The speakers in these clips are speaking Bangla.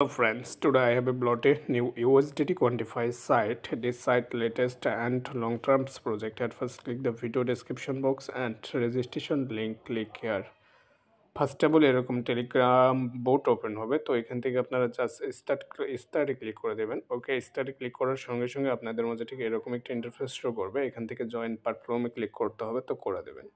Hello friends, today I have uploaded a new USDT quantify site. This site latest and long-term project. At first click the video description box and registration link, click here. First of all এরকম টেলিগ্রাম বোট ওপেন হবে, তো এখান থেকে আপনারা জাস্ট স্টার্টে ক্লিক করে দেবেন। ওকে, স্টার্টে ক্লিক করার সঙ্গে সঙ্গে আপনাদের মধ্যে ঠিক এরকম একটা ইন্টারফেস শো করবে। এখান থেকে জয়েন প্ল্যাটফর্মে ক্লিক করতে হবে, তো করে দেবেন।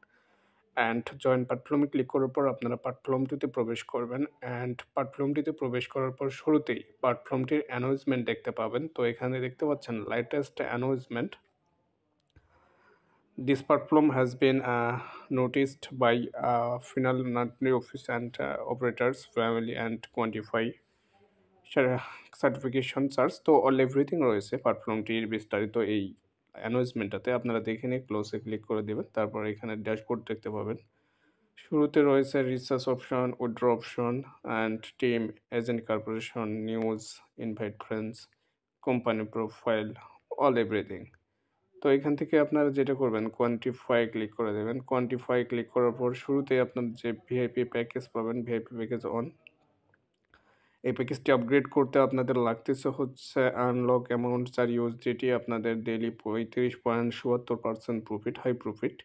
অ্যান্ড জয়েন প্ল্যাটফর্মে ক্লিক করার পর আপনারা প্ল্যাটফর্মটিতে প্রবেশ করবেন। অ্যান্ড প্ল্যাটফর্মটিতে প্রবেশ করার পর শুরুতেই প্ল্যাটফর্মটির অ্যানাউন্সমেন্ট দেখতে পাবেন। তো এখানে দেখতে পাচ্ছেন latest announcement. This platform has been noticed by final monthly office and operators, family and quantify certification charge. তো অল এভরিথিং রয়েছে প্ল্যাটফর্মটির বিস্তারিত এই অ্যানাউন্সমেন্টটাতে। আপনারা দেখে নিয়ে ক্লোজে ক্লিক করে দেবেন। তারপর এখানে ড্যাশবোর্ড দেখতে পাবেন। শুরুতে রয়েছে research option, withdraw option and team, agent corporation, news, invite friends, company profile, all everything. তো এখান থেকে আপনারা যেটা করবেন কোয়ান্টিফাই ক্লিক করে দেবেন। কোয়ান্টিফাই ক্লিক করার পর শুরুতেই আপনার যে ভিআইপি প্যাকেজ পাবেন, ভিআইপি প্যাকেজ অন। এই প্যাকেজটি আপগ্রেড করতে আপনাদের লাগতেছে হচ্ছে আনলক অ্যামাউন্ট 4 ইউএসডিটি, আপনাদের daily 35.77% profit, high profit.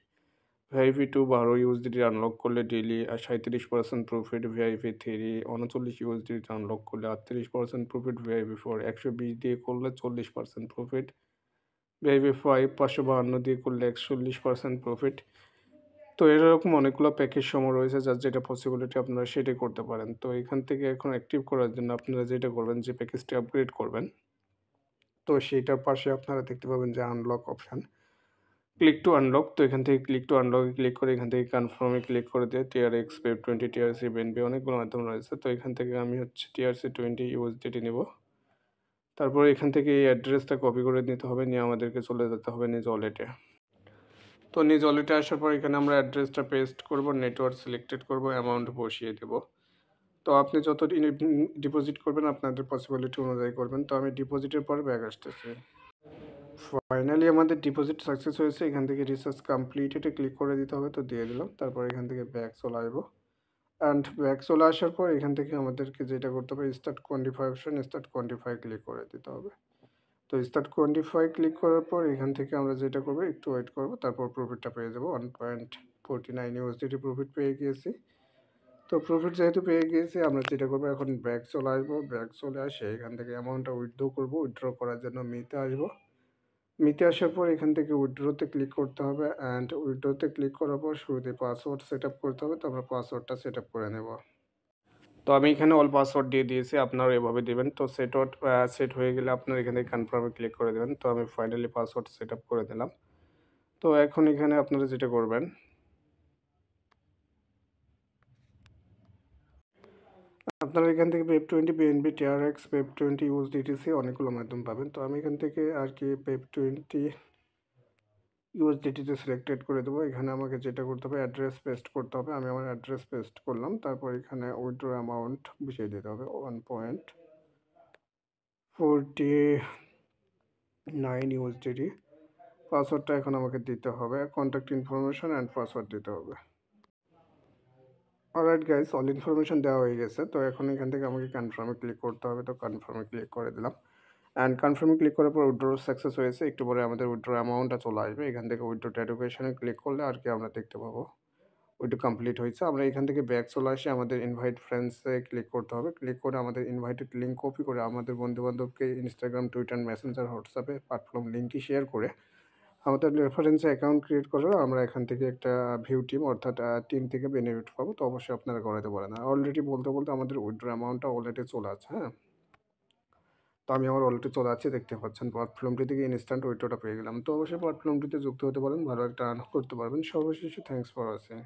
VIP 2 12 USDT unlock করলে daily 37% profit. VIP 3 39 USDT unlock করলে 38% প্রফিট। ভিআইপি 4 120 দিয়ে করলে 40% প্রফিট। ভিআইপি 5 552 দিয়ে করলে 41% প্রফিট। তো এরকম অনেকগুলো প্যাকেজ সমূহ রয়েছে, যার যেটা পসিবিলিটি আপনারা সেটাই করতে পারেন। তো এখান থেকে এখন অ্যাক্টিভ করার জন্য আপনারা যেটা করবেন, যে প্যাকেজটি আপগ্রেড করবেন, তো সেইটার পাশে আপনারা দেখতে পাবেন যে unlock option, click to unlock. তো এখান থেকে ক্লিক টু আনলকে ক্লিক করে এখান থেকে কনফার্মে ক্লিক করে দিয়ে টিআরএক্স, পেপ 20, টিআরসি, বিএনবি অনেকগুলো মাধ্যম রয়েছে। তো এখান থেকে আমি হচ্ছে টিআরসি 20 ইউএসডিটি নেব। তারপর এখান থেকে এই অ্যাড্রেসটা কপি করে নিতে হবে, নিয়ে আমাদেরকে চলে যেতে হবে নিজ ওয়ালেটে। তো নিজ ওয়ালেটে আসার পর এখানে আমরা অ্যাড্রেসটা পেস্ট করব, নেটওয়ার্ক সিলেক্টেড করব, অ্যামাউন্ট বসিয়ে দেব। তো আপনি যত ডিপোজিট করবেন আপনাদের পসিবিলিটি অনুযায়ী করবেন। তো আমি ডিপোজিটের পর ব্যাক আসতেছি। ফাইনালি আমাদের ডিপোজিট সাকসেস হয়েছে। এখান থেকে রিসার্চ কমপ্লিটেডে ক্লিক করে দিতে হবে, তো দিয়ে দিলাম। তারপর এখান থেকে ব্যাক চলে আসবো। অ্যান্ড ব্যাক চলে আসার পর এখান থেকে আমাদেরকে যেটা করতে হবে, start quantify option, start quantify click করে দিতে হবে। তো স্টার্ট কোয়ান্টিফাই ক্লিক করার পর এখান থেকে আমরা যেটা করবো, একটু ওয়েট করব, তারপর প্রফিটটা পেয়ে যাবো। 1.49 ইউএসডিটি প্রফিট পেয়ে গিয়েছি। তো প্রফিট যেহেতু পেয়ে গিয়েছি, আমরা যেটা করবো এখন ব্যাক চলে আসবো। ব্যাক চলে আসে এখান থেকে অ্যামাউন্টটা উইথড্র করবো। উইথড্র করার জন্য মিতে আসবো। মিতে আসার পর এখান থেকে উইথড্রোতে ক্লিক করতে হবে। অ্যান্ড উইথড্রোতে ক্লিক করার পর শুরুতে পাসওয়ার্ড সেট আপ করতে হবে। তো আমরা পাসওয়ার্ডটা সেট আপ করে নেব। তো আমি এখানে অল পাসওয়ার্ড দিয়ে দিয়েছি, আপনারা এভাবে দেবেন। তো সেট হয়ে গেলে আপনার এখান থেকে কনফার্মে ক্লিক করে দেবেন। তো আমি ফাইনালি পাসওয়ার্ড সেট আপ করে দিলাম। তো এখন এখানে আপনারা যেটা করবেন, আপনারা এখান থেকে পেপ 20, বিএনবি, টিআরএক্স, পেপ 20, ইউএসডিটিসি অনেকগুলো মাধ্যম পাবেন। তো আমি এখান থেকে আর কি পেপ 20 ইউএসডিটিতে সিলেক্টেড করে দেবো। এখানে আমাকে যেটা করতে হবে, অ্যাড্রেস পেস্ট করতে হবে। আমি আমার অ্যাড্রেস পেস্ট করলাম। তারপর এখানে উইথড্র অ্যামাউন্ট বসিয়ে দিতে হবে 1.49 ইউএসডিটি। পাসওয়ার্ডটা এখন আমাকে দিতে হবে, কন্ট্যাক্ট ইনফরমেশন অ্যান্ড পাসওয়ার্ড দিতে হবে। অলরাইট গাইস, অল ইনফরমেশন দেওয়া হয়ে গেছে। তো এখন এখান থেকে আমাকে কনফার্মে ক্লিক করতে হবে। তো কনফার্মে ক্লিক করে দিলাম। অ্যান্ড কনফার্মে ক্লিক করার পর উইথড্র সাকসেস হয়েছে। একটু পরে আমাদের উইথড্র অ্যামাউন্টটা চলে আসবে। এখান থেকে উইথড্র এডুকেশনে ক্লিক করলে আর কি আমরা দেখতে পাবো উইথড্র কমপ্লিট হয়েছে। আমরা এখান থেকে ব্যাক চলে আসি, আমাদের ইনভাইট ফ্রেন্ডসে ক্লিক করতে হবে। ক্লিক করে আমাদের ইনভাইটেড লিঙ্ক কপি করে আমাদের বন্ধুবান্ধবকে ইনস্টাগ্রাম, টুইটার, মেসেঞ্জার, হোয়াটসঅ্যাপে প্ল্যাটফর্ম লিঙ্কটি শেয়ার করে আমাদের রেফারেন্সে অ্যাকাউন্ট ক্রিয়েট করলে আমরা এখান থেকে একটা ভিউ টিম অর্থাৎ টিম থেকে বেনিফিট পাবো। তো অবশ্যই আপনারা করাতে পারেন। আর অলরেডি বলতে বলতে আমাদের উইথড্র অ্যামাউন্টটা অলরেডি চলে আছে। হ্যাঁ, তো আমি আমার অলরেডি চলে যাচ্ছি, দেখতে পাচ্ছেন প্ল্যাটফর্মটি থেকে ইনস্ট্যান্ট উইথড্রটা পেয়ে গেলাম। তো অবশ্যই প্ল্যাটফর্মটিতে যুক্ত হতে পারেন, ভালো একটা আর্ন করতে পারবেন। সর্বশেষে থ্যাংকস ফর ওয়াচিং।